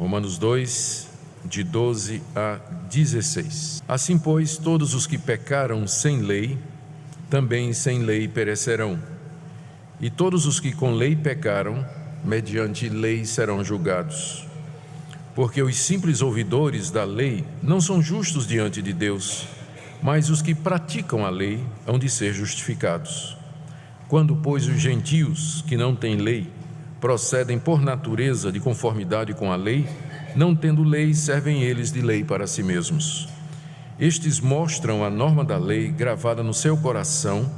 Romanos 2, de 12 a 16. Assim, pois, todos os que pecaram sem lei, também sem lei perecerão. E todos os que com lei pecaram, mediante lei serão julgados. Porque os simples ouvidores da lei não são justos diante de Deus, mas os que praticam a lei hão de ser justificados. Quando, pois, os gentios, que não têm lei, procedem por natureza de conformidade com a lei, não tendo lei, servem eles de lei para si mesmos. Estes mostram a norma da lei gravada no seu coração,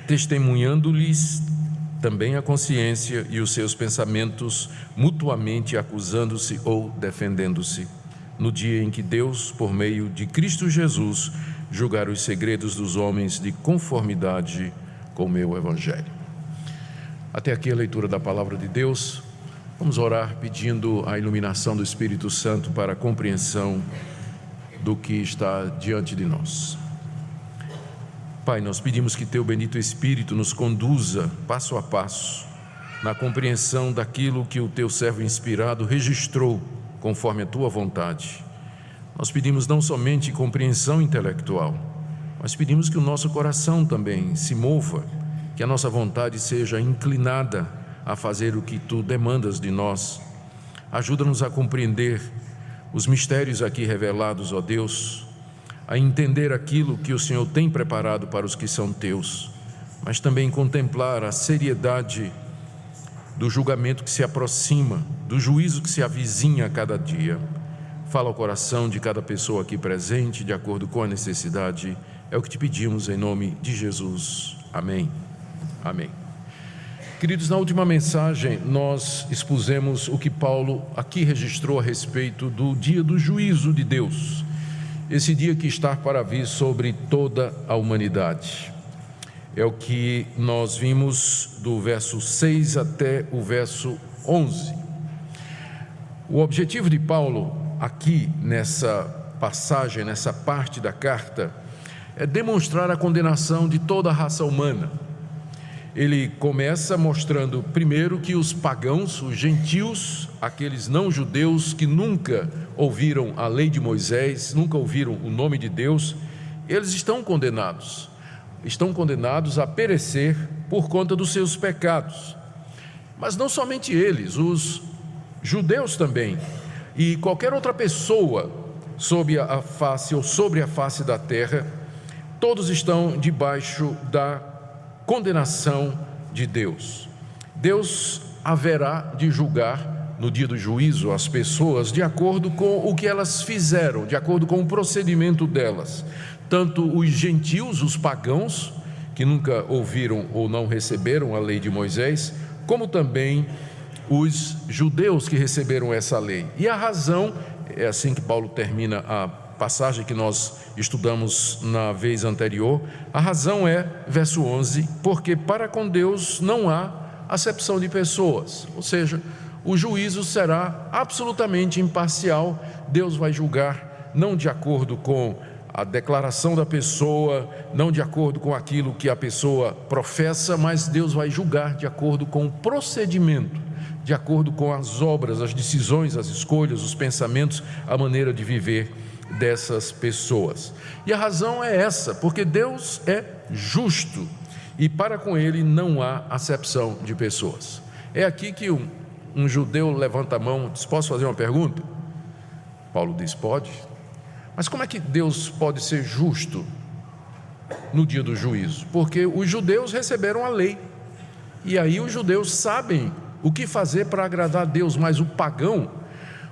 testemunhando-lhes também a consciência e os seus pensamentos, mutuamente acusando-se ou defendendo-se, no dia em que Deus, por meio de Cristo Jesus, julgar os segredos dos homens de conformidade com o meu Evangelho. Até aqui a leitura da Palavra de Deus. Vamos orar pedindo a iluminação do Espírito Santo para a compreensão do que está diante de nós. Pai, nós pedimos que Teu bendito Espírito nos conduza passo a passo na compreensão daquilo que o Teu servo inspirado registrou conforme a Tua vontade. Nós pedimos não somente compreensão intelectual, mas pedimos que o nosso coração também se mova, que a nossa vontade seja inclinada a fazer o que Tu demandas de nós. Ajuda-nos a compreender os mistérios aqui revelados, ó Deus, a entender aquilo que o Senhor tem preparado para os que são Teus, mas também contemplar a seriedade do julgamento que se aproxima, do juízo que se avizinha a cada dia. Fala ao coração de cada pessoa aqui presente, de acordo com a necessidade. É o que Te pedimos em nome de Jesus. Amém. Amém. Queridos, na última mensagem nós expusemos o que Paulo aqui registrou a respeito do dia do juízo de Deus, esse dia que está para vir sobre toda a humanidade. É o que nós vimos do verso 6 até o verso 11. O objetivo de Paulo aqui nessa passagem, nessa parte da carta, é demonstrar a condenação de toda a raça humana. Ele começa mostrando primeiro que os pagãos, os gentios, aqueles não judeus que nunca ouviram a lei de Moisés, nunca ouviram o nome de Deus, eles estão condenados a perecer por conta dos seus pecados. Mas não somente eles, os judeus também, e qualquer outra pessoa sobre a face da terra, todos estão debaixo da condenação de Deus. Deus haverá de julgar no dia do juízo as pessoas de acordo com o que elas fizeram, de acordo com o procedimento delas. Tanto os gentios, os pagãos, que nunca ouviram ou não receberam a lei de Moisés, como também os judeus que receberam essa lei. E a razão, é assim que Paulo termina a passagem que nós estudamos na vez anterior, a razão é, verso 11, porque para com Deus não há acepção de pessoas, ou seja, o juízo será absolutamente imparcial. Deus vai julgar não de acordo com a declaração da pessoa, não de acordo com aquilo que a pessoa professa, mas Deus vai julgar de acordo com o procedimento, de acordo com as obras, as decisões, as escolhas, os pensamentos, a maneira de viver dessas pessoas. E a razão é essa, porque Deus é justo e para com Ele não há acepção de pessoas. É aqui que um judeu levanta a mão e diz: posso fazer uma pergunta? Paulo diz: pode. Mas como é que Deus pode ser justo no dia do juízo? Porque os judeus receberam a lei, e aí os judeus sabem o que fazer para agradar a Deus, mas o pagão,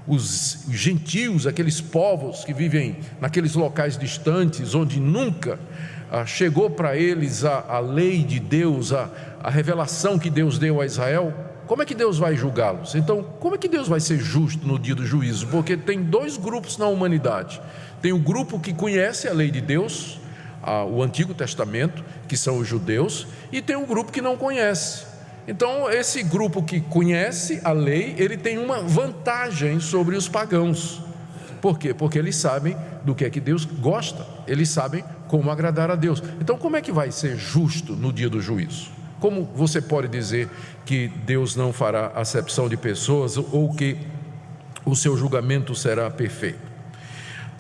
os gentios, aqueles povos que vivem naqueles locais distantes, onde nunca chegou para eles a lei de Deus, a revelação que Deus deu a Israel, como é que Deus vai julgá-los? Então, como é que Deus vai ser justo no dia do juízo? Porque tem dois grupos na humanidade. Tem o grupo que conhece a lei de Deus, o Antigo Testamento, que são os judeus, e tem um grupo que não conhece. Então, esse grupo que conhece a lei, ele tem uma vantagem sobre os pagãos. Por quê? Porque eles sabem do que é que Deus gosta, eles sabem como agradar a Deus. Então, como é que vai ser justo no dia do juízo? Como você pode dizer que Deus não fará acepção de pessoas, ou que o seu julgamento será perfeito.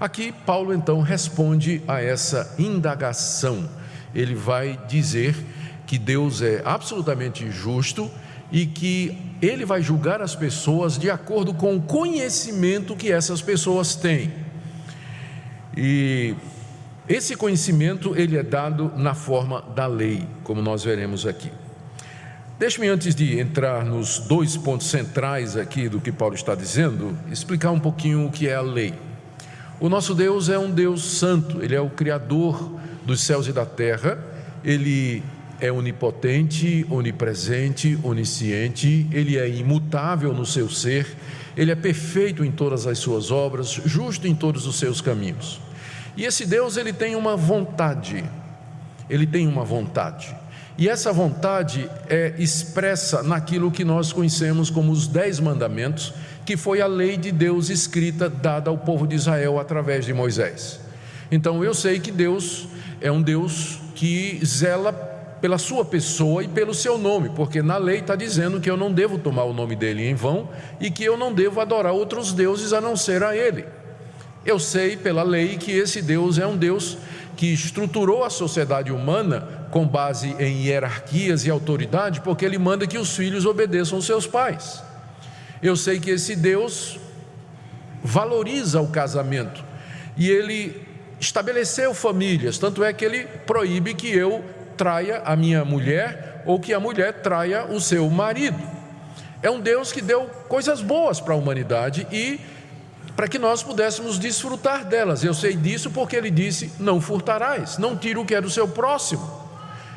Aqui Paulo então responde a essa indagação. Ele vai dizer que Deus é absolutamente justo e que Ele vai julgar as pessoas de acordo com o conhecimento que essas pessoas têm. E esse conhecimento ele é dado na forma da lei, como nós veremos aqui. Deixe-me, antes de entrar nos 2 pontos centrais aqui do que Paulo está dizendo, explicar um pouquinho o que é a lei. O nosso Deus é um Deus santo, Ele é o Criador dos céus e da terra, Ele é onipotente, onipresente, onisciente, Ele é imutável no seu ser, Ele é perfeito em todas as suas obras, justo em todos os seus caminhos. E esse Deus, Ele tem uma vontade, e essa vontade é expressa naquilo que nós conhecemos como os 10 mandamentos, que foi a lei de Deus escrita, dada ao povo de Israel através de Moisés. Então eu sei que Deus é um Deus que zela pela sua pessoa e pelo seu nome, porque na lei está dizendo que eu não devo tomar o nome dele em vão e que eu não devo adorar outros deuses a não ser a ele. Eu sei pela lei que esse Deus é um Deus que estruturou a sociedade humana com base em hierarquias e autoridade, porque Ele manda que os filhos obedeçam aos seus pais. Eu sei que esse Deus valoriza o casamento e Ele estabeleceu famílias, tanto é que Ele proíbe que eu traia a minha mulher ou que a mulher traia o seu marido. É um Deus que deu coisas boas para a humanidade e para que nós pudéssemos desfrutar delas. Eu sei disso porque Ele disse: não furtarás, não tira o que é do seu próximo.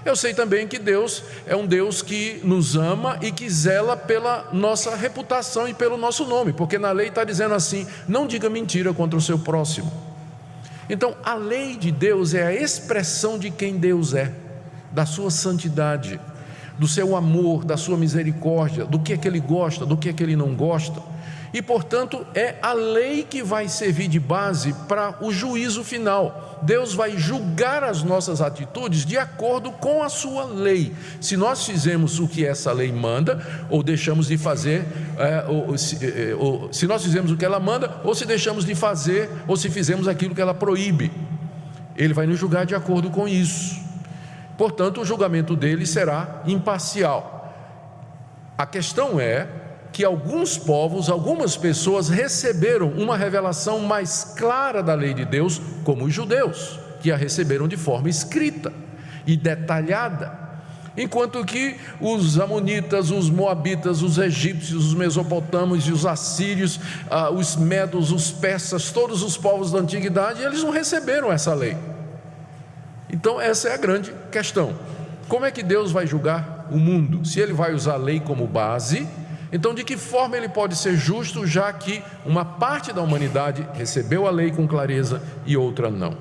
Eu sei também que Deus é um Deus que nos ama e que zela pela nossa reputação e pelo nosso nome, porque na lei está dizendo assim: não diga mentira contra o seu próximo. Então a lei de Deus é a expressão de quem Deus é, da sua santidade, do seu amor, da sua misericórdia, do que é que Ele gosta, do que é que Ele não gosta. E portanto é a lei que vai servir de base para o juízo final. Deus vai julgar as nossas atitudes de acordo com a sua lei. Se nós fizemos o que essa lei manda, ou deixamos de fazer, se nós fizemos o que ela manda, ou se deixamos de fazer, ou se fizemos aquilo que ela proíbe, Ele vai nos julgar de acordo com isso. Portanto, o julgamento dele será imparcial. A questão é que alguns povos, algumas pessoas receberam uma revelação mais clara da lei de Deus, como os judeus, que a receberam de forma escrita e detalhada, enquanto que os amonitas, os moabitas, os egípcios, os mesopotâmios e os assírios, os medos, os persas, todos os povos da antiguidade, eles não receberam essa lei. Então essa é a grande questão: como é que Deus vai julgar o mundo? Se Ele vai usar a lei como base, então de que forma Ele pode ser justo, já que uma parte da humanidade recebeu a lei com clareza e outra não?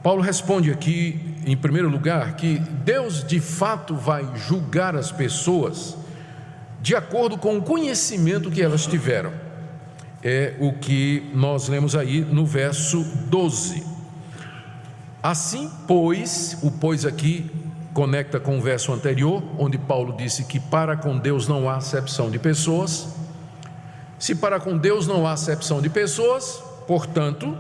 Paulo responde aqui, em primeiro lugar, que Deus de fato vai julgar as pessoas de acordo com o conhecimento que elas tiveram. É o que nós lemos aí no verso 12. Assim, pois, o pois aqui conecta com o verso anterior, onde Paulo disse que para com Deus não há acepção de pessoas. Se para com Deus não há acepção de pessoas, portanto,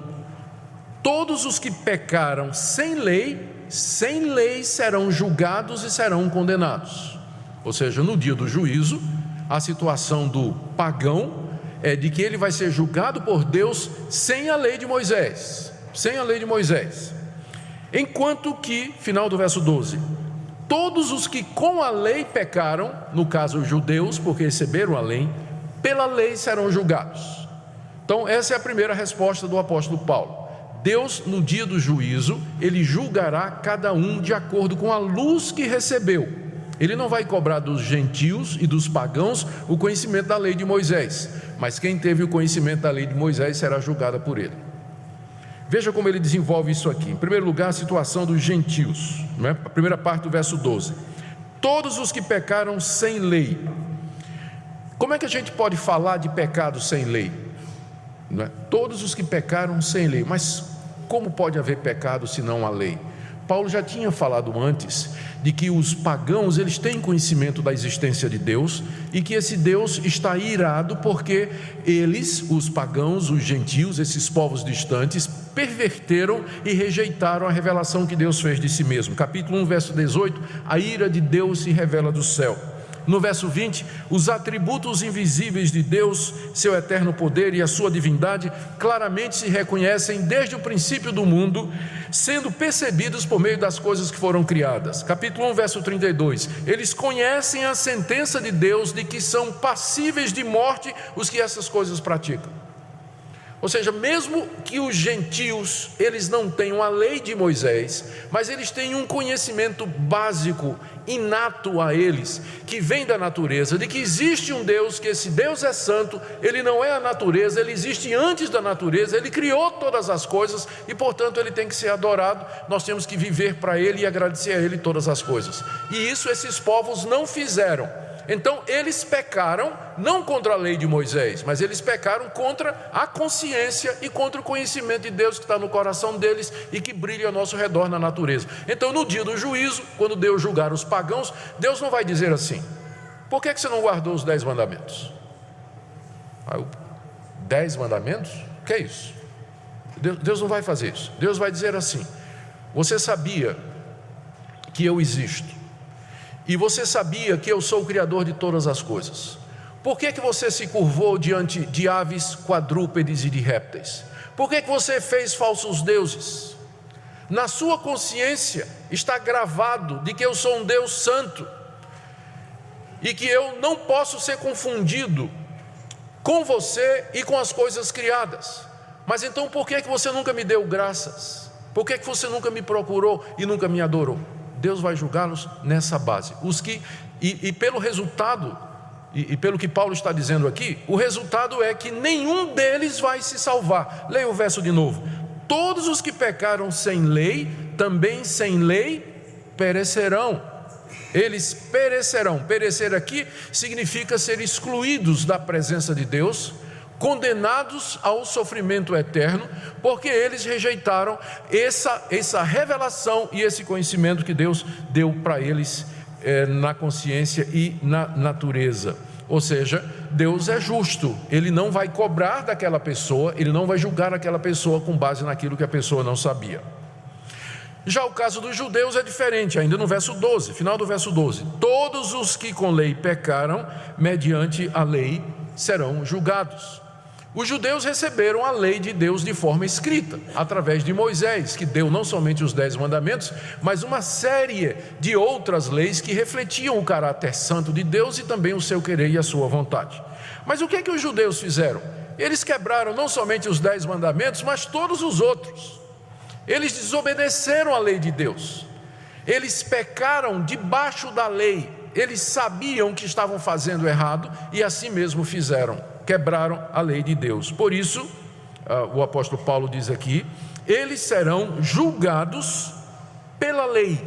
todos os que pecaram sem lei serão julgados e serão condenados. Ou seja, no dia do juízo, a situação do pagão é de que ele vai ser julgado por Deus sem a lei de Moisés, enquanto que, final do verso 12, todos os que com a lei pecaram, no caso os judeus, porque receberam a lei, pela lei serão julgados. Então essa é a primeira resposta do apóstolo Paulo. Deus, no dia do juízo, Ele julgará cada um de acordo com a luz que recebeu. Ele não vai cobrar dos gentios e dos pagãos o conhecimento da lei de Moisés, mas quem teve o conhecimento da lei de Moisés será julgada por ele. Veja como ele desenvolve isso aqui. Em primeiro lugar, a situação dos gentios, não é? A primeira parte do verso 12: todos os que pecaram sem lei. Como é que a gente pode falar de pecado sem lei? Não é? Todos os que pecaram sem lei. Mas como pode haver pecado se não há lei? Paulo já tinha falado antes de que os pagãos, eles têm conhecimento da existência de Deus e que esse Deus está irado porque eles, os pagãos, os gentios, esses povos distantes, perverteram e rejeitaram a revelação que Deus fez de si mesmo. Capítulo 1, verso 18, a ira de Deus se revela do céu. No verso 20, os atributos invisíveis de Deus, seu eterno poder e a sua divindade, claramente se reconhecem desde o princípio do mundo, sendo percebidos por meio das coisas que foram criadas. Capítulo 1, verso 32, eles conhecem a sentença de Deus de que são passíveis de morte os que essas coisas praticam. Ou seja, mesmo que os gentios, eles não tenham a lei de Moisés, mas eles têm um conhecimento básico, inato a eles, que vem da natureza, de que existe um Deus, que esse Deus é santo, ele não é a natureza, ele existe antes da natureza, ele criou todas as coisas e, portanto, ele tem que ser adorado. Nós temos que viver para ele e agradecer a ele todas as coisas. E isso esses povos não fizeram. Então eles pecaram não contra a lei de Moisés, mas eles pecaram contra a consciência e contra o conhecimento de Deus que está no coração deles e que brilha ao nosso redor na natureza. Então no dia do juízo, quando Deus julgar os pagãos, Deus não vai dizer assim: por que você não guardou os 10 mandamentos? 10 mandamentos? O que é isso? Deus não vai fazer isso. Deus vai dizer assim: você sabia que eu existo? E você sabia que eu sou o Criador de todas as coisas? Por que você se curvou diante de aves, quadrúpedes e de répteis? Por que você fez falsos deuses? Na sua consciência está gravado de que eu sou um Deus santo e que eu não posso ser confundido com você e com as coisas criadas. Mas então por que você nunca me deu graças? Por que você nunca me procurou e nunca me adorou? Deus vai julgá-los nessa base. Os que, pelo resultado, e pelo que Paulo está dizendo aqui, o resultado é que nenhum deles vai se salvar. Leia o verso de novo. Todos os que pecaram sem lei, também sem lei, perecerão. Eles perecerão. Perecer aqui significa ser excluídos da presença de Deus, condenados ao sofrimento eterno, porque eles rejeitaram essa revelação e esse conhecimento que Deus deu para eles na consciência e na natureza. Ou seja, Deus é justo, Ele não vai cobrar daquela pessoa, Ele não vai julgar aquela pessoa com base naquilo que a pessoa não sabia. Já o caso dos judeus é diferente, ainda no verso 12, final do verso 12: todos os que com lei pecaram, mediante a lei, serão julgados. Os judeus receberam a lei de Deus de forma escrita, através de Moisés, que deu não somente os 10 mandamentos, mas uma série de outras leis que refletiam o caráter santo de Deus e também o seu querer e a sua vontade. Mas o que é que os judeus fizeram? Eles quebraram não somente os 10 mandamentos, mas todos os outros. Eles desobedeceram a lei de Deus. Eles pecaram debaixo da lei. Eles sabiam que estavam fazendo errado e assim mesmo fizeram. Quebraram a lei de Deus. Por isso, o apóstolo Paulo diz aqui: eles serão julgados pela lei.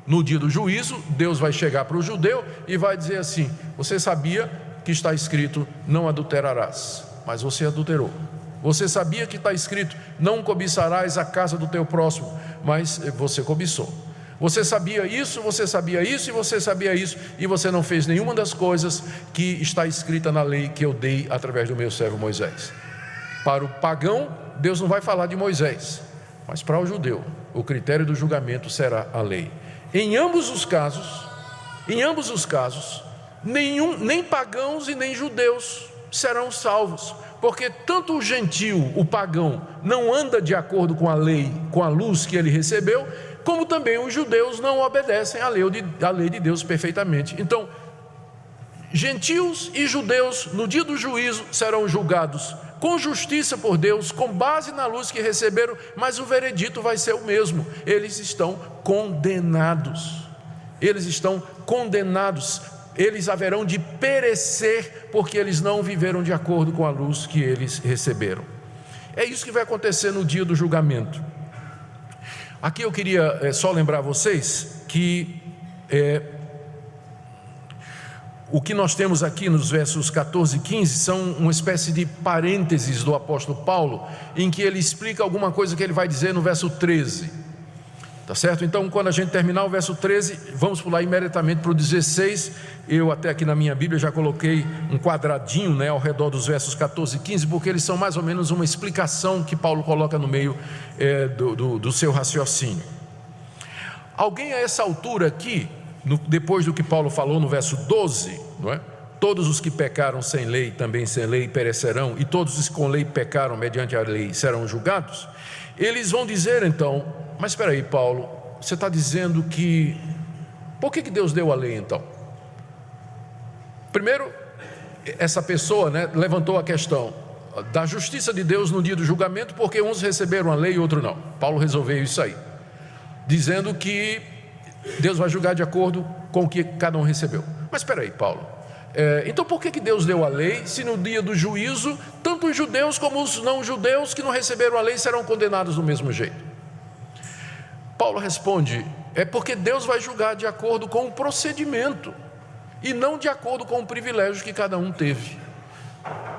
No dia do juízo, Deus vai chegar para o judeu e vai dizer assim: você sabia que está escrito não adulterarás, mas você adulterou. Você sabia que está escrito não cobiçarás a casa do teu próximo, mas você cobiçou. Você sabia isso, você sabia isso e você sabia isso, e você não fez nenhuma das coisas que está escrita na lei que eu dei através do meu servo Moisés. Para o pagão, Deus não vai falar de Moisés, mas para o judeu, o critério do julgamento será a lei. Em ambos os casos, nem pagãos e nem judeus serão salvos, porque tanto o gentio, o pagão, não anda de acordo com a lei, com a luz que ele recebeu, como também os judeus não obedecem à lei de Deus perfeitamente. Então, gentios e judeus no dia do juízo serão julgados com justiça por Deus, com base na luz que receberam, mas o veredito vai ser o mesmo: eles estão condenados. Eles haverão de perecer, porque eles não viveram de acordo com a luz que eles receberam. É isso que vai acontecer no dia do julgamento. Aqui eu queria só lembrar vocês que o que nós temos aqui nos versos 14 e 15 são uma espécie de parênteses do apóstolo Paulo, em que ele explica alguma coisa que ele vai dizer no verso 13. Tá certo? Então, quando a gente terminar o verso 13, vamos pular imediatamente para o 16. Eu até aqui na minha Bíblia já coloquei um quadradinho, né, ao redor dos versos 14 e 15, porque eles são mais ou menos uma explicação que Paulo coloca no meio do seu raciocínio. Alguém a essa altura aqui, depois do que Paulo falou no verso 12, não é? Todos os que pecaram sem lei, também sem lei perecerão, e todos os que com lei pecaram mediante a lei serão julgados. Eles vão dizer então: mas espera aí, Paulo, você está dizendo que... Por que Deus deu a lei então? Primeiro, essa pessoa, né, levantou a questão da justiça de Deus no dia do julgamento, porque uns receberam a lei e outros não. Paulo resolveu isso aí, dizendo que Deus vai julgar de acordo com o que cada um recebeu. Mas espera aí, Paulo, então por que Deus deu a lei, se no dia do juízo, tanto os judeus como os não judeus que não receberam a lei serão condenados do mesmo jeito? Paulo responde: é porque Deus vai julgar de acordo com o procedimento e não de acordo com o privilégio que cada um teve.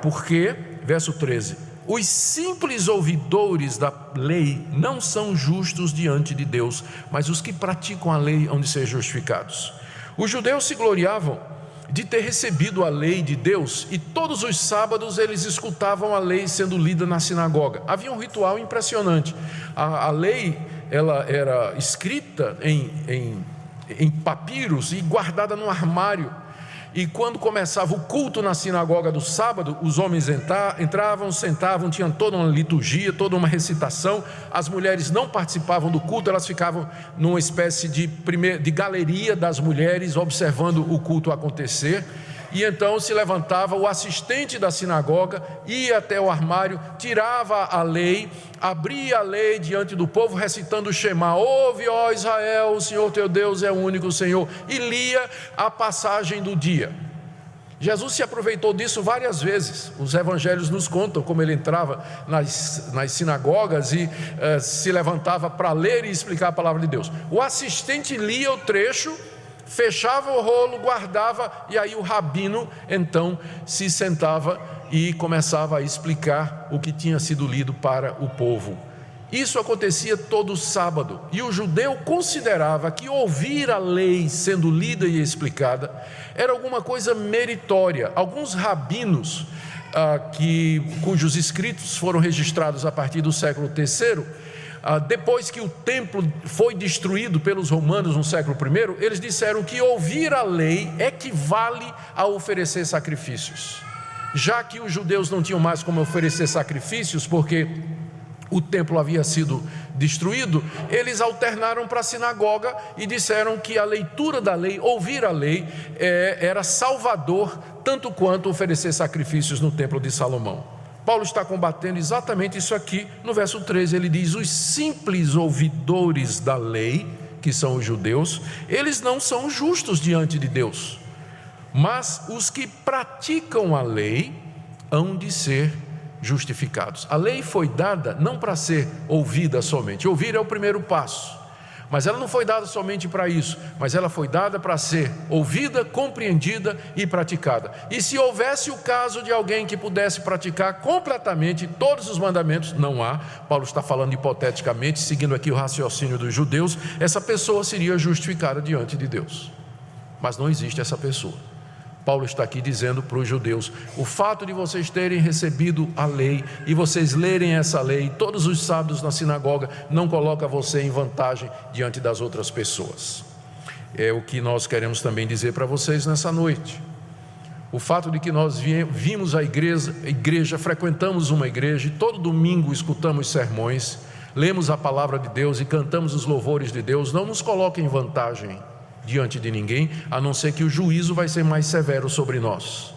Porque, verso 13, os simples ouvidores da lei não são justos diante de Deus, mas os que praticam a lei hão de ser justificados. Os judeus se gloriavam de ter recebido a lei de Deus, e todos os sábados eles escutavam a lei sendo lida na sinagoga. Havia um ritual impressionante. A lei, ela era escrita em papiros e guardada num armário. E quando começava o culto na sinagoga do sábado, os homens entravam, sentavam, tinham toda uma liturgia, toda uma recitação. As mulheres não participavam do culto, elas ficavam numa espécie de galeria das mulheres, observando o culto acontecer. E então se levantava o assistente da sinagoga, ia até o armário, tirava a lei, abria a lei diante do povo, recitando o Shema: ouve, ó Israel, o Senhor teu Deus é o único Senhor, e lia a passagem do dia. Jesus se aproveitou disso várias vezes. Os evangelhos nos contam como ele entrava nas sinagogas e se levantava para ler e explicar a palavra de Deus. O assistente lia o trecho, fechava o rolo, guardava, e aí o rabino então se sentava e começava a explicar o que tinha sido lido para o povo. Isso acontecia todo sábado, e o judeu considerava que ouvir a lei sendo lida e explicada era alguma coisa meritória. Alguns rabinos cujos escritos foram registrados a partir do século III, depois que o templo foi destruído pelos romanos no século I, eles disseram que ouvir a lei equivale a oferecer sacrifícios. Já que os judeus não tinham mais como oferecer sacrifícios, porque o templo havia sido destruído, eles alternaram para a sinagoga e disseram que a leitura da lei, ouvir a lei, era salvador, tanto quanto oferecer sacrifícios no templo de Salomão. Paulo está combatendo exatamente isso aqui. No verso 13 ele diz: os simples ouvidores da lei, que são os judeus, eles não são justos diante de Deus, mas os que praticam a lei hão de ser justificados. A lei foi dada não para ser ouvida somente. Ouvir é o primeiro passo, mas ela não foi dada somente para isso, mas ela foi dada para ser ouvida, compreendida e praticada. E se houvesse o caso de alguém que pudesse praticar completamente todos os mandamentos, não há. Paulo está falando hipoteticamente, seguindo aqui o raciocínio dos judeus, essa pessoa seria justificada diante de Deus. Mas não existe essa pessoa. Paulo está aqui dizendo para os judeus: o fato de vocês terem recebido a lei e vocês lerem essa lei todos os sábados na sinagoga não coloca você em vantagem diante das outras pessoas. É o que nós queremos também dizer para vocês nessa noite. O fato de que nós vimos a igreja, frequentamos uma igreja e todo domingo escutamos sermões, lemos a palavra de Deus e cantamos os louvores de Deus, não nos coloca em vantagem diante de ninguém, a não ser que o juízo vai ser mais severo sobre nós.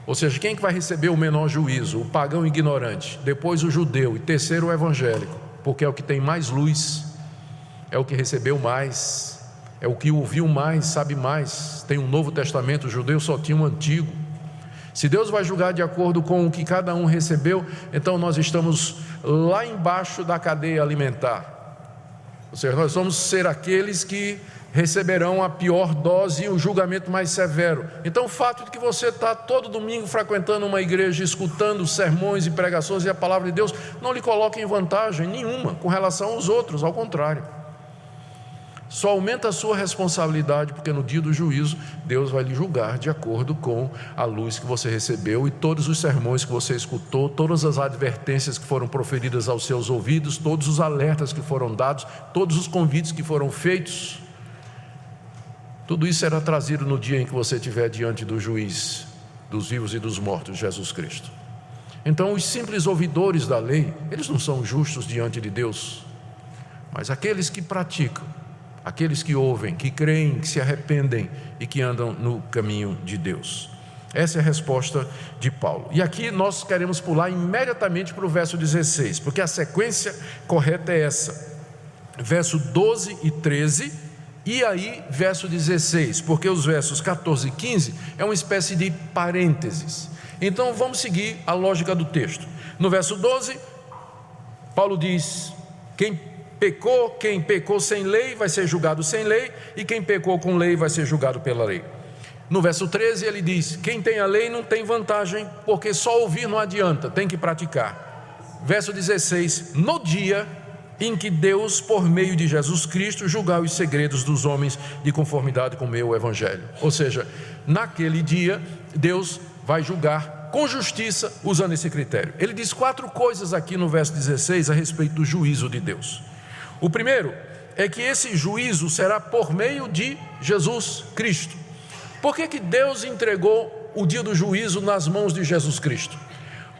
Ou seja, quem que vai receber o menor juízo? O pagão ignorante, depois o judeu e terceiro o evangélico, porque é o que tem mais luz, é o que recebeu mais, é o que ouviu mais, sabe mais, tem um Novo Testamento. O judeu só tinha um Antigo. Se Deus vai julgar de acordo com o que cada um recebeu, então nós estamos lá embaixo da cadeia alimentar. Ou seja, nós vamos ser aqueles que receberão a pior dose e o julgamento mais severo. Então o fato de que você está todo domingo frequentando uma igreja, escutando sermões e pregações e a palavra de Deus, não lhe coloca em vantagem nenhuma com relação aos outros, ao contrário. Só aumenta a sua responsabilidade, porque no dia do juízo, Deus vai lhe julgar de acordo com a luz que você recebeu e todos os sermões que você escutou, todas as advertências que foram proferidas aos seus ouvidos, todos os alertas que foram dados, todos os convites que foram feitos. Tudo isso será trazido no dia em que você estiver diante do juiz dos vivos e dos mortos, Jesus Cristo. Então, os simples ouvidores da lei, eles não são justos diante de Deus, mas aqueles que praticam, aqueles que ouvem, que creem, que se arrependem e que andam no caminho de Deus. Essa é a resposta de Paulo. E aqui nós queremos pular imediatamente para o verso 16, porque a sequência correta é essa: verso 12 e 13, e aí verso 16, porque os versos 14 e 15 é uma espécie de parênteses. Então vamos seguir a lógica do texto. No verso 12, Paulo diz: quem pecou sem lei vai ser julgado sem lei, e quem pecou com lei vai ser julgado pela lei. No verso 13 ele diz: quem tem a lei não tem vantagem, porque só ouvir não adianta, tem que praticar. Verso 16: no dia em que Deus, por meio de Jesus Cristo, julgar os segredos dos homens de conformidade com o meu evangelho. Ou seja, naquele dia Deus vai julgar com justiça, usando esse critério. Ele diz 4 coisas aqui no verso 16 a respeito do juízo de Deus. O primeiro é que esse juízo será por meio de Jesus Cristo. Por que Deus entregou o dia do juízo nas mãos de Jesus Cristo?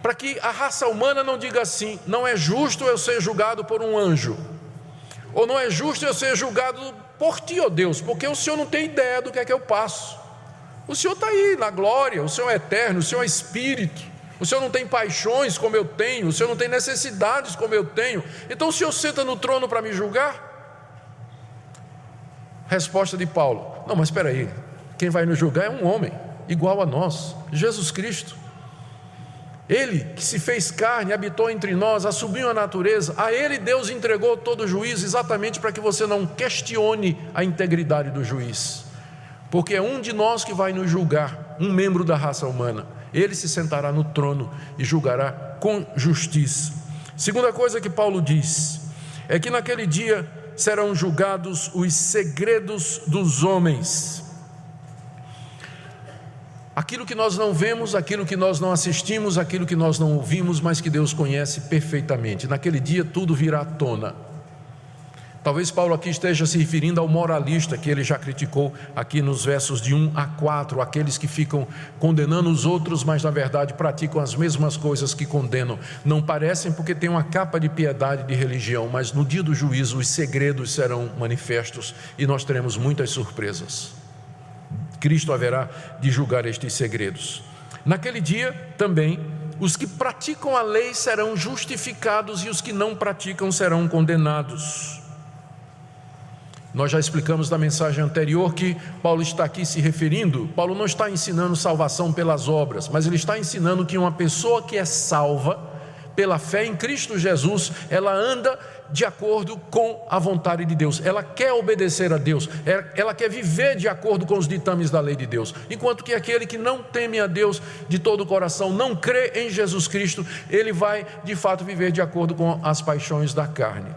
Para que a raça humana não diga assim: não é justo eu ser julgado por um anjo, ou não é justo eu ser julgado por ti, ó Deus, porque o Senhor não tem ideia do que é que eu passo. O Senhor está aí na glória, o Senhor é eterno, o Senhor é Espírito, o Senhor não tem paixões como eu tenho, o Senhor não tem necessidades como eu tenho, então o Senhor senta no trono para me julgar? Resposta de Paulo: não, mas espera aí, quem vai nos julgar é um homem, igual a nós, Jesus Cristo. Ele que se fez carne, habitou entre nós, assumiu a natureza, a Ele Deus entregou todo o juízo, exatamente para que você não questione a integridade do juiz, porque é um de nós que vai nos julgar, um membro da raça humana. Ele se sentará no trono e julgará com justiça. Segunda coisa que Paulo diz é que naquele dia serão julgados os segredos dos homens. Aquilo que nós não vemos, aquilo que nós não assistimos, aquilo que nós não ouvimos, mas que Deus conhece perfeitamente. Naquele dia tudo virá à tona. Talvez Paulo aqui esteja se referindo ao moralista que ele já criticou aqui nos versos de 1 a 4, aqueles que ficam condenando os outros, mas na verdade praticam as mesmas coisas que condenam. Não parecem porque têm uma capa de piedade, de religião, mas no dia do juízo os segredos serão manifestos e nós teremos muitas surpresas. Cristo haverá de julgar estes segredos. Naquele dia também, os que praticam a lei serão justificados e os que não praticam serão condenados. Nós já explicamos na mensagem anterior que Paulo está aqui se referindo, Paulo não está ensinando salvação pelas obras, mas ele está ensinando que uma pessoa que é salva pela fé em Cristo Jesus, ela anda de acordo com a vontade de Deus, ela quer obedecer a Deus, ela quer viver de acordo com os ditames da lei de Deus, enquanto que aquele que não teme a Deus de todo o coração, não crê em Jesus Cristo, ele vai de fato viver de acordo com as paixões da carne.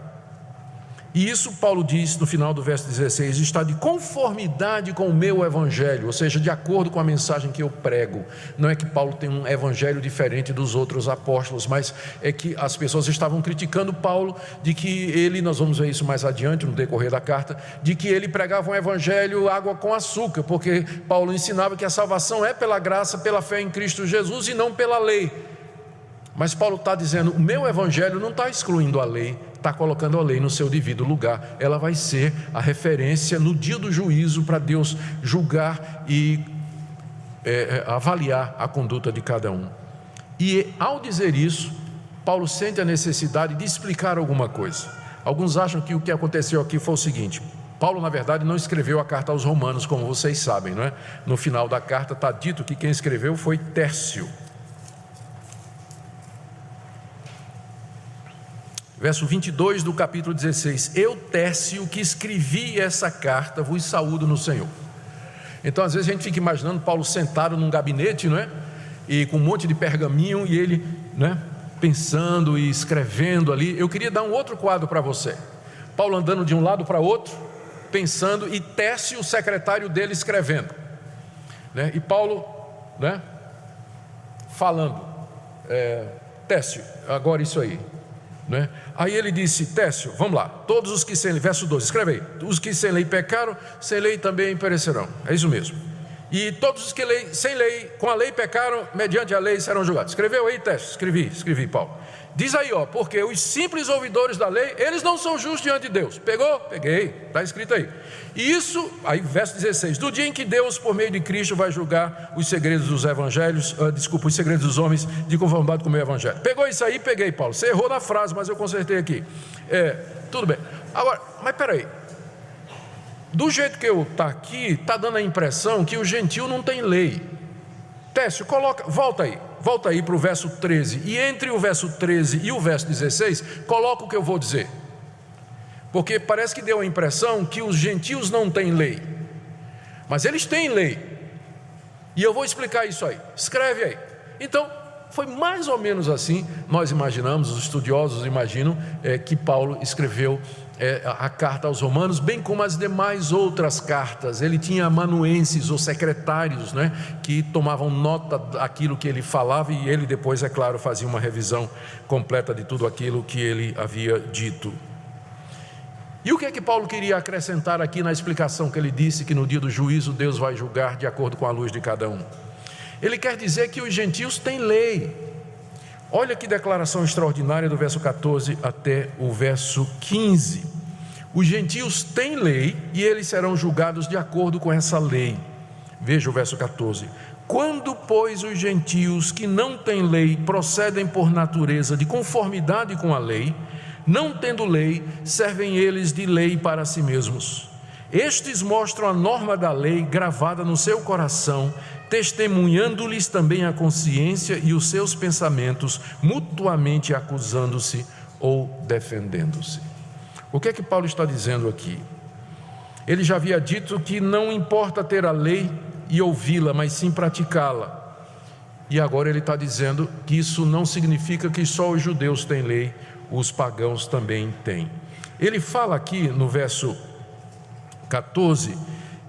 E isso Paulo diz no final do verso 16, está de conformidade com o meu evangelho, ou seja, de acordo com a mensagem que eu prego. Não é que Paulo tem um evangelho diferente dos outros apóstolos, mas é que as pessoas estavam criticando Paulo, de que ele, nós vamos ver isso mais adiante no decorrer da carta, de que ele pregava um evangelho água com açúcar, porque Paulo ensinava que a salvação é pela graça, pela fé em Cristo Jesus e não pela lei. Mas Paulo está dizendo, o meu evangelho não está excluindo a lei, está colocando a lei no seu devido lugar. Ela vai ser a referência no dia do juízo para Deus julgar e avaliar a conduta de cada um. E ao dizer isso, Paulo sente a necessidade de explicar alguma coisa. Alguns acham que o que aconteceu aqui foi o seguinte: Paulo na verdade não escreveu a carta aos Romanos, como vocês sabem, não é? No final da carta está dito que quem escreveu foi Tércio. Verso 22 do capítulo 16: eu, Tércio, que escrevi essa carta, vos saúdo no Senhor. Então às vezes a gente fica imaginando Paulo sentado num gabinete, não é? E com um monte de pergaminho, e ele, né, pensando e escrevendo ali. Eu queria dar um outro quadro para você: Paulo andando de um lado para outro, pensando, e Tércio, o secretário dele, escrevendo, né? E Paulo, né, falando, Tércio, agora isso aí, né? Aí ele disse: Tércio, vamos lá, todos os que sem lei, verso 12, escreve aí, os que sem lei pecaram, sem lei também perecerão. É isso mesmo. E todos os que sem lei, com a lei pecaram, mediante a lei serão julgados. Escreveu aí, Tércio? Escrevi, Paulo. Diz aí, porque os simples ouvidores da lei, eles não são justos diante de Deus. Pegou? Peguei, está escrito aí. E isso, aí verso 16, do dia em que Deus, por meio de Cristo, vai julgar os segredos dos evangelhos, os segredos dos homens, de conformidade com o meu evangelho. Pegou isso aí? Peguei, Paulo. Você errou na frase, mas eu consertei aqui. Tudo bem. Agora, mas peraí. Do jeito que eu está aqui, está dando a impressão que o gentio não tem lei. Tércio, volta aí para o verso 13, e entre o verso 13 e o verso 16, coloca o que eu vou dizer, porque parece que deu a impressão que os gentios não têm lei, mas eles têm lei, e eu vou explicar isso aí. Escreve aí. Então, foi mais ou menos assim, nós imaginamos, os estudiosos imaginam, que Paulo escreveu a carta aos Romanos, bem como as demais outras cartas. Ele tinha amanuenses ou secretários, né, que tomavam nota daquilo que ele falava, e ele depois, é claro, fazia uma revisão completa de tudo aquilo que ele havia dito. E o que é que Paulo queria acrescentar aqui na explicação que ele disse que no dia do juízo Deus vai julgar de acordo com a luz de cada um? Ele quer dizer que os gentios têm lei. Olha que declaração extraordinária do verso 14 até o verso 15. Os gentios têm lei e eles serão julgados de acordo com essa lei. Veja o verso 14. Quando, pois, os gentios que não têm lei procedem por natureza de conformidade com a lei, não tendo lei, servem eles de lei para si mesmos. Estes mostram a norma da lei gravada no seu coração, testemunhando-lhes também a consciência e os seus pensamentos, mutuamente acusando-se ou defendendo-se. O que é que Paulo está dizendo aqui? Ele já havia dito que não importa ter a lei e ouvi-la, mas sim praticá-la. E agora ele está dizendo que isso não significa que só os judeus têm lei, os pagãos também têm. Ele fala aqui no verso 14,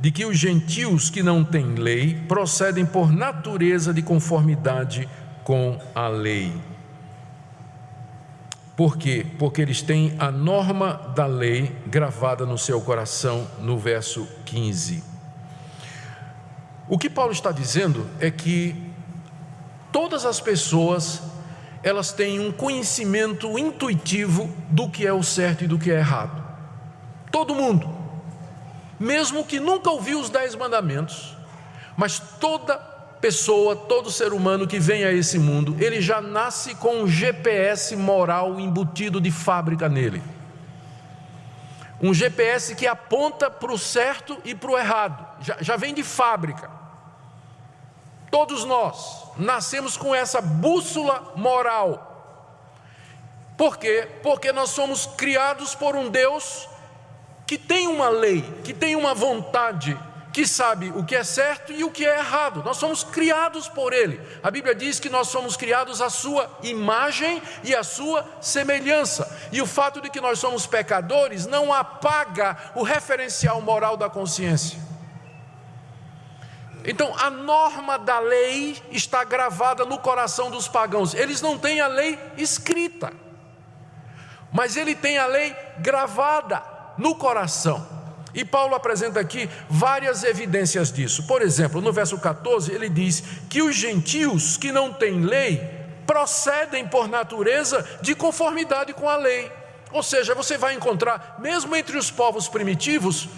de que os gentios que não têm lei procedem por natureza de conformidade com a lei. Por quê? Porque eles têm a norma da lei gravada no seu coração, no verso 15. O que Paulo está dizendo é que todas as pessoas, elas têm um conhecimento intuitivo do que é o certo e do que é errado. Todo mundo. Mesmo que nunca ouviu os 10 mandamentos, mas toda pessoa, todo ser humano que vem a esse mundo, ele já nasce com um GPS moral embutido de fábrica nele. Um GPS que aponta para o certo e para o errado, já vem de fábrica. Todos nós nascemos com essa bússola moral. Por quê? Porque nós somos criados por um Deus que tem uma lei, que tem uma vontade, que sabe o que é certo e o que é errado. Nós somos criados por Ele. A Bíblia diz que nós somos criados à sua imagem e à sua semelhança. E o fato de que nós somos pecadores não apaga o referencial moral da consciência. Então, a norma da lei está gravada no coração dos pagãos. Eles não têm a lei escrita, mas ele tem a lei gravada no coração. E Paulo apresenta aqui várias evidências disso. Por exemplo, no verso 14, ele diz que os gentios que não têm lei procedem por natureza de conformidade com a lei. Ou seja, você vai encontrar, mesmo entre os povos primitivos,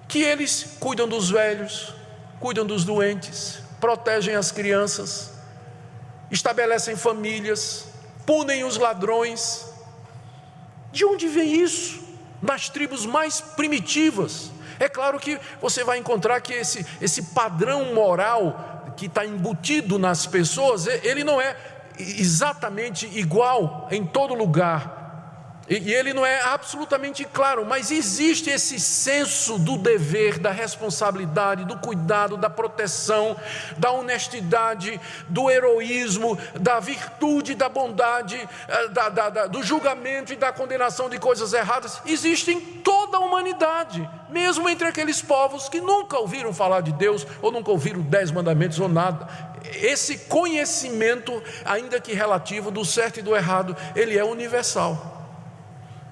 que eles cuidam dos velhos, cuidam dos doentes, protegem as crianças, estabelecem famílias, punem os ladrões. De onde vem isso? Nas tribos mais primitivas. É claro que você vai encontrar que esse padrão moral que está embutido nas pessoas, ele não é exatamente igual em todo lugar. E ele não é absolutamente claro, mas existe esse senso do dever, da responsabilidade, do cuidado, da proteção, da honestidade, do heroísmo, da virtude, da bondade, do julgamento e da condenação de coisas erradas. Existe em toda a humanidade, mesmo entre aqueles povos que nunca ouviram falar de Deus, ou nunca ouviram 10 mandamentos ou nada. Esse conhecimento, ainda que relativo, do certo e do errado, ele é universal.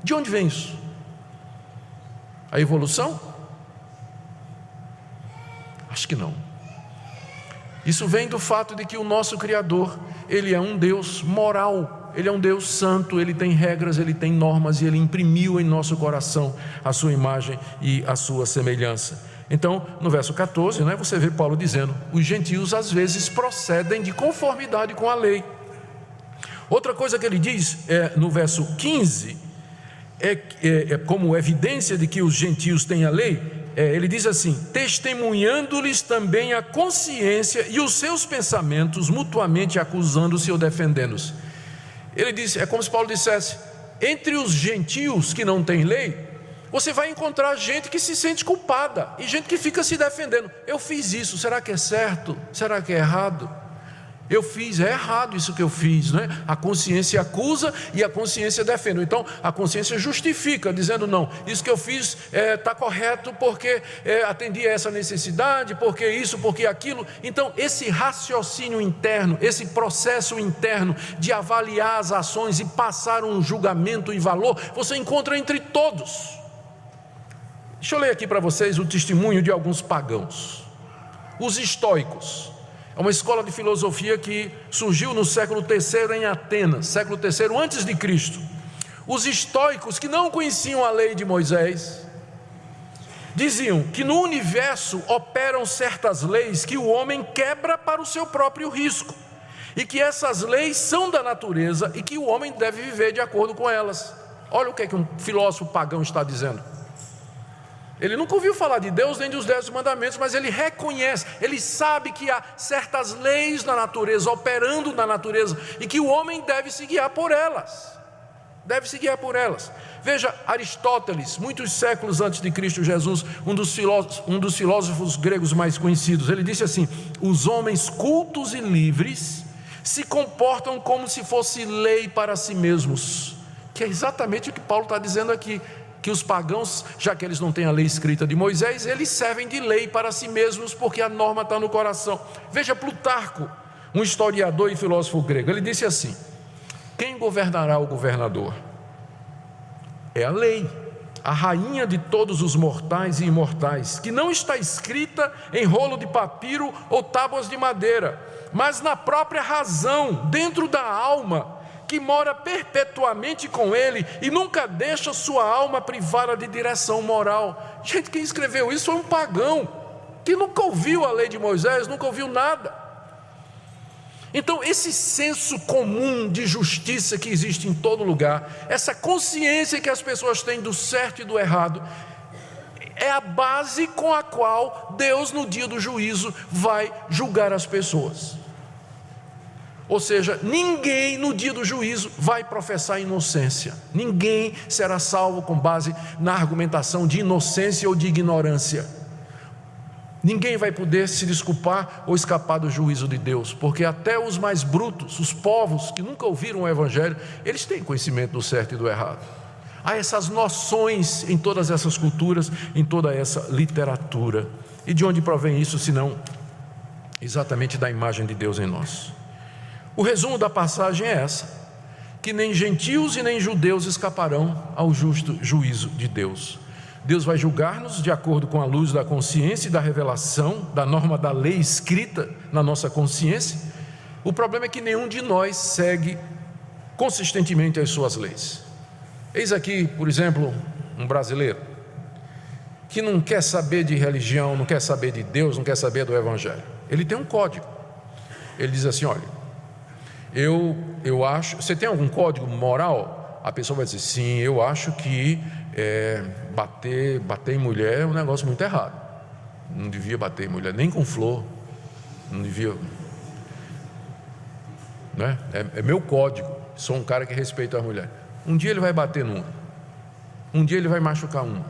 De onde vem isso? A evolução? Acho que não. Isso vem do fato de que o nosso Criador, Ele é um Deus moral, Ele é um Deus santo, Ele tem regras, Ele tem normas, e Ele imprimiu em nosso coração a sua imagem e a sua semelhança. Então, no verso 14, você vê Paulo dizendo: os gentios às vezes procedem de conformidade com a lei. Outra coisa que ele diz no verso 15, como evidência de que os gentios têm a lei, ele diz assim: testemunhando-lhes também a consciência e os seus pensamentos, mutuamente acusando-se ou defendendo-se. Ele diz, é como se Paulo dissesse: entre os gentios que não têm lei, você vai encontrar gente que se sente culpada e gente que fica se defendendo. Eu fiz isso, será que é certo? Será que é errado? Eu fiz, é errado isso que eu fiz, A consciência acusa e a consciência defende. Então a consciência justifica, dizendo: não, isso que eu fiz está correto porque atendi a essa necessidade, porque isso, porque aquilo. Então esse raciocínio interno, esse processo interno de avaliar as ações e passar um julgamento e valor, você encontra entre todos. Deixa eu ler aqui para vocês o testemunho de alguns pagãos. Os estoicos é uma escola de filosofia que surgiu no século III em Atenas, século III antes de Cristo. Os estoicos, que não conheciam a lei de Moisés, diziam que no universo operam certas leis que o homem quebra para o seu próprio risco, e que essas leis são da natureza e que o homem deve viver de acordo com elas. Olha o que um filósofo pagão está dizendo. Ele nunca ouviu falar de Deus nem dos 10 mandamentos, mas ele reconhece, ele sabe que há certas leis na natureza, operando na natureza, e que o homem deve se guiar por elas. Veja, Aristóteles, muitos séculos antes de Cristo Jesus, um dos filósofos gregos mais conhecidos, ele disse assim: os homens cultos e livres se comportam como se fosse lei para si mesmos, que é exatamente o que Paulo está dizendo aqui. Que os pagãos, já que eles não têm a lei escrita de Moisés, eles servem de lei para si mesmos, porque a norma está no coração. Veja Plutarco, um historiador e filósofo grego, ele disse assim: quem governará o governador? É a lei, a rainha de todos os mortais e imortais, que não está escrita em rolo de papiro ou tábuas de madeira, mas na própria razão, dentro da alma, que mora perpetuamente com ele e nunca deixa sua alma privada de direção moral. Gente, quem escreveu isso foi um pagão, que nunca ouviu a lei de Moisés, nunca ouviu nada. Então esse senso comum de justiça que existe em todo lugar, essa consciência que as pessoas têm do certo e do errado, é a base com a qual Deus no dia do juízo vai julgar as pessoas. Ou seja, ninguém no dia do juízo vai professar inocência. Ninguém será salvo com base na argumentação de inocência ou de ignorância. Ninguém vai poder se desculpar ou escapar do juízo de Deus, porque até os mais brutos, os povos que nunca ouviram o Evangelho, eles têm conhecimento do certo e do errado. Há essas noções em todas essas culturas, em toda essa literatura. E de onde provém isso, senão exatamente da imagem de Deus em nós? O resumo da passagem é essa: que nem gentios e nem judeus escaparão ao justo juízo de Deus. Deus vai julgar-nos de acordo com a luz da consciência e da revelação, da norma da lei escrita na nossa consciência. O problema é que nenhum de nós segue consistentemente as suas leis. Eis aqui, por exemplo, um brasileiro que não quer saber de religião, não quer saber de Deus, não quer saber do Evangelho. Ele tem um código. Ele diz assim: olha, eu acho, você tem algum código moral? A pessoa vai dizer: sim, eu acho que bater em mulher é um negócio muito errado. Não devia bater em mulher, nem com flor. Não devia, né? É meu código. Sou um cara que respeita a mulher. um dia ele vai bater numa, um dia ele vai machucar uma.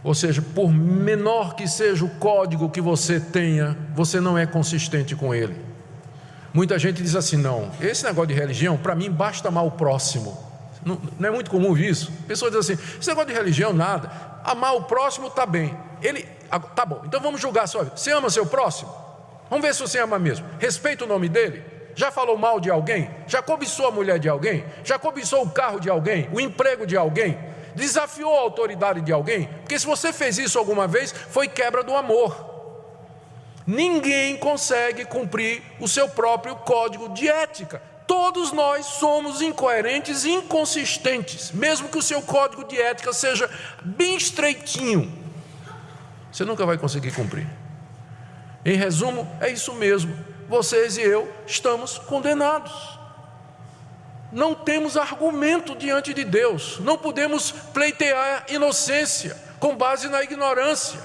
Ou seja, por menor que seja o código que você tenha, você não é consistente com ele. Muita gente diz assim: não, esse negócio de religião, para mim basta amar o próximo. Não é muito comum isso. A pessoa diz assim: esse negócio de religião nada, amar o próximo está bem. Tá bom, então vamos julgar a sua vida. Você ama seu próximo? Vamos ver se você ama mesmo. Respeita o nome dele? Já falou mal de alguém? Já cobiçou a mulher de alguém? Já cobiçou o carro de alguém? O emprego de alguém? Desafiou a autoridade de alguém? Porque se você fez isso alguma vez, foi quebra do amor. Ninguém consegue cumprir o seu próprio código de ética. Todos nós somos incoerentes e inconsistentes, mesmo que o seu código de ética seja bem estreitinho, você nunca vai conseguir cumprir. Em resumo, é isso mesmo: vocês e eu estamos condenados. Não temos argumento diante de Deus, não podemos pleitear inocência com base na ignorância,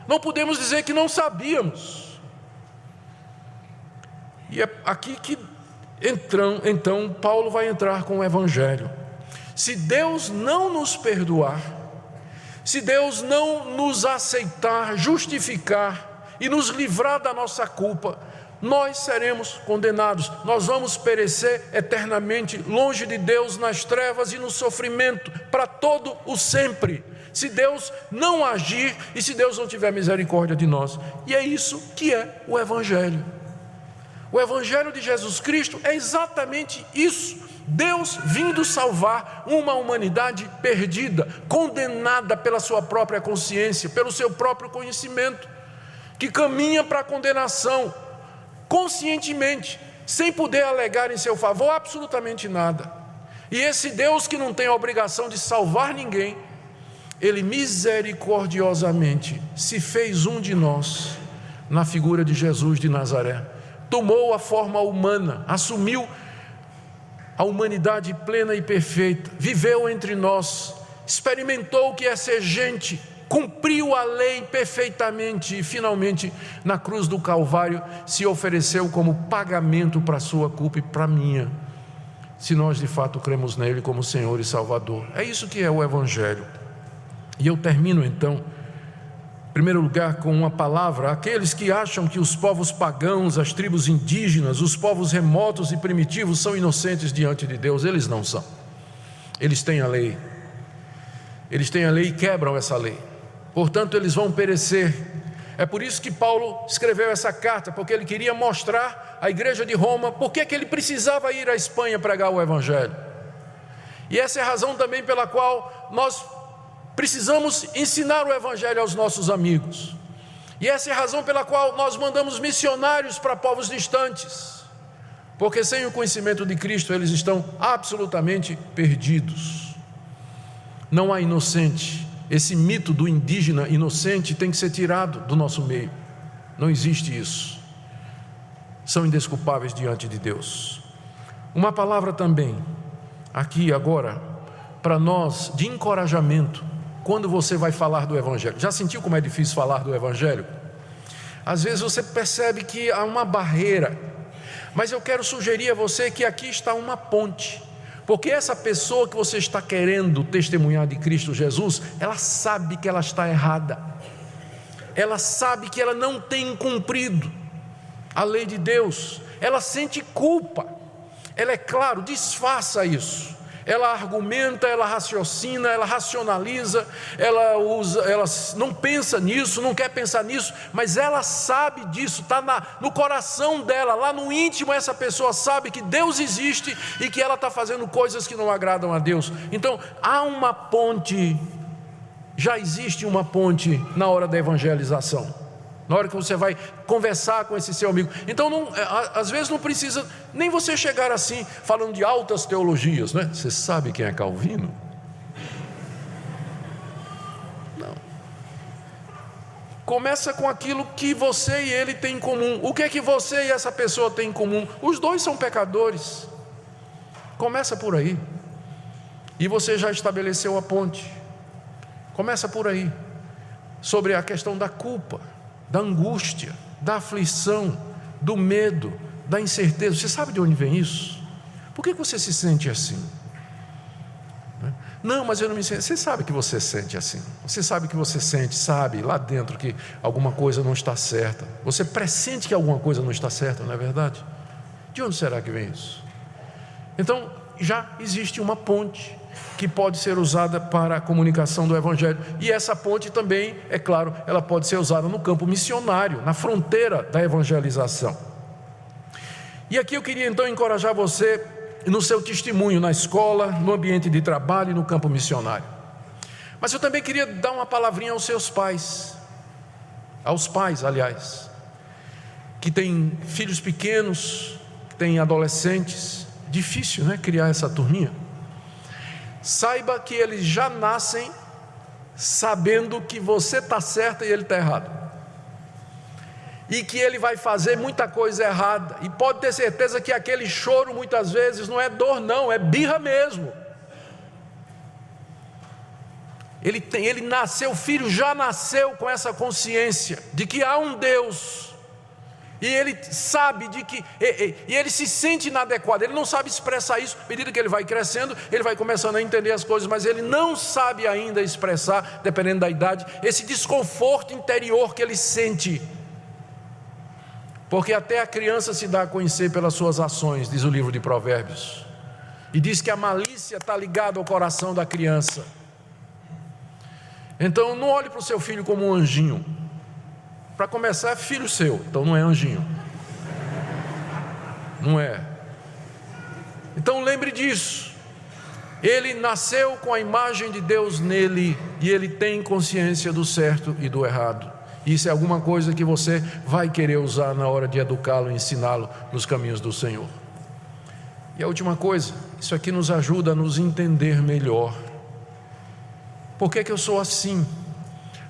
não podemos dizer que não sabíamos. E é aqui que então Paulo vai entrar com o Evangelho. Se Deus não nos perdoar, se Deus não nos aceitar, justificar e nos livrar da nossa culpa, nós seremos condenados, nós vamos perecer eternamente longe de Deus, nas trevas e no sofrimento, para todo o sempre, se Deus não agir e se Deus não tiver misericórdia de nós. E é isso que é o Evangelho. O Evangelho de Jesus Cristo é exatamente isso: Deus vindo salvar uma humanidade perdida, condenada pela sua própria consciência, pelo seu próprio conhecimento, que caminha para a condenação, conscientemente, sem poder alegar em seu favor absolutamente nada. E esse Deus, que não tem a obrigação de salvar ninguém, Ele misericordiosamente se fez um de nós, na figura de Jesus de Nazaré. Tomou a forma humana, assumiu a humanidade plena e perfeita, viveu entre nós, experimentou o que é ser gente, cumpriu a lei perfeitamente e finalmente na cruz do Calvário se ofereceu como pagamento para a sua culpa e para a minha, se nós de fato cremos nele como Senhor e Salvador. É isso que é o Evangelho. E eu termino então, em primeiro lugar, com uma palavra: aqueles que acham que os povos pagãos, as tribos indígenas, os povos remotos e primitivos são inocentes diante de Deus, eles não são. Eles têm a lei. Eles têm a lei e quebram essa lei. Portanto, eles vão perecer. É por isso que Paulo escreveu essa carta, porque ele queria mostrar à igreja de Roma por que ele precisava ir à Espanha pregar o Evangelho. E essa é a razão também pela qual nós precisamos ensinar o Evangelho aos nossos amigos. E essa é a razão pela qual nós mandamos missionários para povos distantes, porque sem o conhecimento de Cristo eles estão absolutamente perdidos. Não há inocente. Esse mito do indígena inocente tem que ser tirado do nosso meio. Não existe isso. São indesculpáveis diante de Deus. Uma palavra também, aqui agora, para nós, de encorajamento, quando você vai falar do Evangelho. Já sentiu como é difícil falar do Evangelho? Às vezes você percebe que há uma barreira, mas eu quero sugerir a você que aqui está uma ponte, porque essa pessoa que você está querendo testemunhar de Cristo Jesus, ela sabe que ela está errada, ela sabe que ela não tem cumprido a lei de Deus, ela sente culpa, ela, é claro, disfarça isso. Ela argumenta, ela raciocina, ela racionaliza, ela não pensa nisso, não quer pensar nisso, mas ela sabe disso, está no coração dela, lá no íntimo. Essa pessoa sabe que Deus existe e que ela está fazendo coisas que não agradam a Deus. Então há uma ponte, já existe uma ponte na hora da evangelização, na hora que você vai conversar com esse seu amigo. Então às vezes não precisa nem você chegar assim, falando de altas teologias, né? Você sabe quem é Calvino? Não. Começa com aquilo que você e ele têm em comum. O que é que você e essa pessoa têm em comum? Os dois são pecadores. Começa por aí. E você já estabeleceu a ponte. Começa por aí. Sobre a questão da culpa, da angústia, da aflição, do medo, da incerteza. Você sabe de onde vem isso? Por que você se sente assim? Não, mas eu não me sinto. Você sabe que você sente assim. Você sabe que você sente, sabe, lá dentro que alguma coisa não está certa. Você pressente que alguma coisa não está certa, não é verdade? De onde será que vem isso? Então, já existe uma ponte que pode ser usada para a comunicação do Evangelho. E essa ponte também, é claro, ela pode ser usada no campo missionário, na fronteira da evangelização. E aqui eu queria então encorajar você no seu testemunho na escola, no ambiente de trabalho e no campo missionário. Mas eu também queria dar uma palavrinha aos seus pais, aos pais, aliás, que têm filhos pequenos, que têm adolescentes. Difícil, né, criar essa turminha. Saiba que eles já nascem sabendo que você está certo e ele está errado, e que ele vai fazer muita coisa errada, e pode ter certeza que aquele choro muitas vezes não é dor não, é birra mesmo. Ele nasceu, o filho já nasceu com essa consciência de que há um Deus, e ele sabe de que, e ele se sente inadequado, ele não sabe expressar isso. À medida que ele vai crescendo, ele vai começando a entender as coisas, mas ele não sabe ainda expressar, dependendo da idade, esse desconforto interior que ele sente, porque até a criança se dá a conhecer pelas suas ações, diz o livro de Provérbios, e diz que a malícia está ligada ao coração da criança. Então não olhe para o seu filho como um anjinho. Para começar, é filho seu, então não é anjinho. Não é. Então lembre disso. Ele nasceu com a imagem de Deus nele, e ele tem consciência do certo e do errado. Isso é alguma coisa que você vai querer usar na hora de educá-lo e ensiná-lo nos caminhos do Senhor. E a última coisa, isso aqui nos ajuda a nos entender melhor. Por que eu sou assim?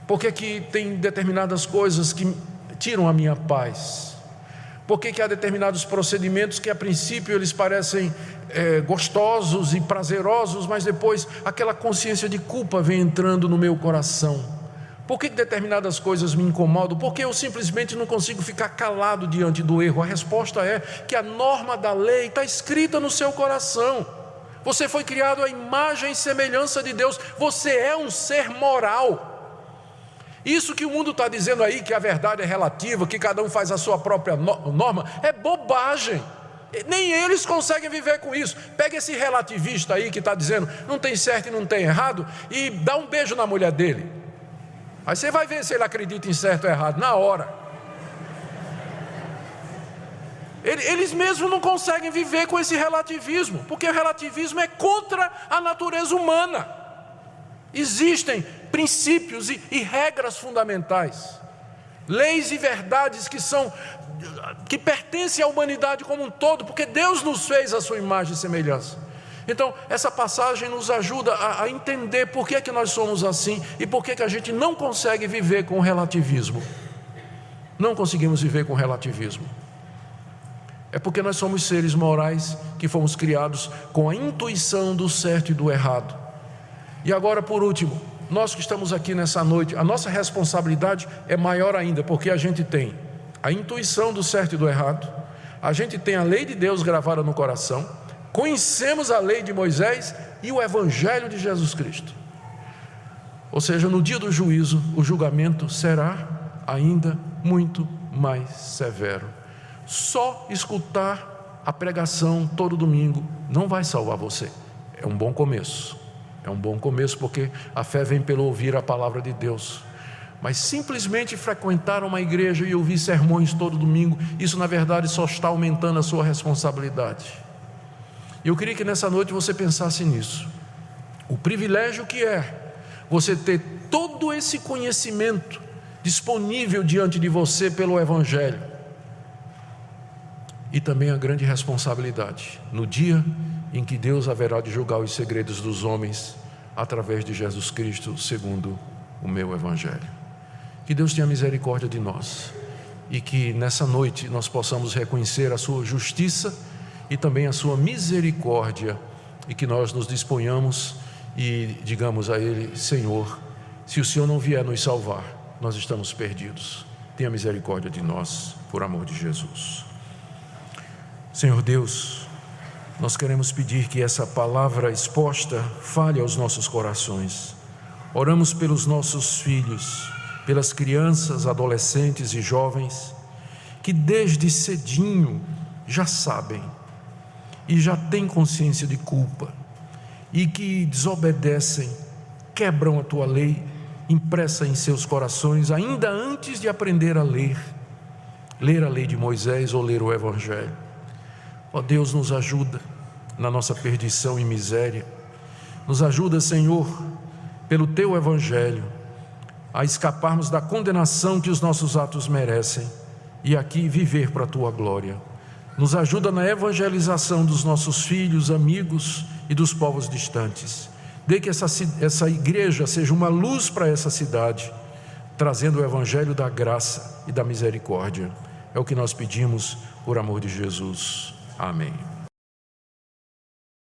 Por que tem determinadas coisas que tiram a minha paz? Por que há determinados procedimentos que a princípio eles parecem gostosos e prazerosos, mas depois aquela consciência de culpa vem entrando no meu coração? Por que determinadas coisas me incomodam? Porque eu simplesmente não consigo ficar calado diante do erro. A resposta é que a norma da lei está escrita no seu coração. Você foi criado à imagem e semelhança de Deus. Você é um ser moral. Isso que o mundo está dizendo aí, que a verdade é relativa, que cada um faz a sua própria norma, é bobagem. Nem eles conseguem viver com isso. Pega esse relativista aí que está dizendo não tem certo e não tem errado, e dá um beijo na mulher dele. Aí você vai ver se ele acredita em certo ou errado na hora. Eles mesmos não conseguem viver com esse relativismo, porque o relativismo é contra a natureza humana. Existem princípios e regras fundamentais, leis e verdades que pertencem à humanidade como um todo, porque Deus nos fez a sua imagem e semelhança. Então essa passagem nos ajuda a entender por que é que nós somos assim, e por que é que a gente não consegue viver com relativismo. Não conseguimos viver com relativismo. É porque nós somos seres morais que fomos criados com a intuição do certo e do errado. E agora, por último, nós que estamos aqui nessa noite, a nossa responsabilidade é maior ainda, porque a gente tem a intuição do certo e do errado, a gente tem a lei de Deus gravada no coração, conhecemos a lei de Moisés e o Evangelho de Jesus Cristo. Ou seja, no dia do juízo, o julgamento será ainda muito mais severo. Só escutar a pregação todo domingo não vai salvar você. É um bom começo. É um bom começo, porque a fé vem pelo ouvir a palavra de Deus. Mas simplesmente frequentar uma igreja e ouvir sermões todo domingo, isso na verdade só está aumentando a sua responsabilidade. E eu queria que nessa noite você pensasse nisso. O privilégio que é você ter todo esse conhecimento disponível diante de você pelo Evangelho. E também a grande responsabilidade no dia em que Deus haverá de julgar os segredos dos homens através de Jesus Cristo, segundo o meu Evangelho. Que Deus tenha misericórdia de nós, e que nessa noite nós possamos reconhecer a sua justiça e também a sua misericórdia, e que nós nos disponhamos e digamos a Ele: Senhor, se o Senhor não vier nos salvar, nós estamos perdidos. Tenha misericórdia de nós, por amor de Jesus. Senhor Deus, Nós queremos pedir que essa palavra exposta fale aos nossos corações. Oramos pelos nossos filhos, pelas crianças, adolescentes e jovens, que desde cedinho já sabem e já têm consciência de culpa e que desobedecem, quebram a tua lei impressa em seus corações, ainda antes de aprender a ler a lei de Moisés ou ler o Evangelho. Ó Deus, nos ajuda na nossa perdição e miséria. Nos ajuda, Senhor, pelo Teu Evangelho, a escaparmos da condenação que os nossos atos merecem e aqui viver para a Tua glória. Nos ajuda na evangelização dos nossos filhos, amigos e dos povos distantes. Dê que essa igreja seja uma luz para essa cidade, trazendo o Evangelho da graça e da misericórdia. É o que nós pedimos por amor de Jesus. Amém.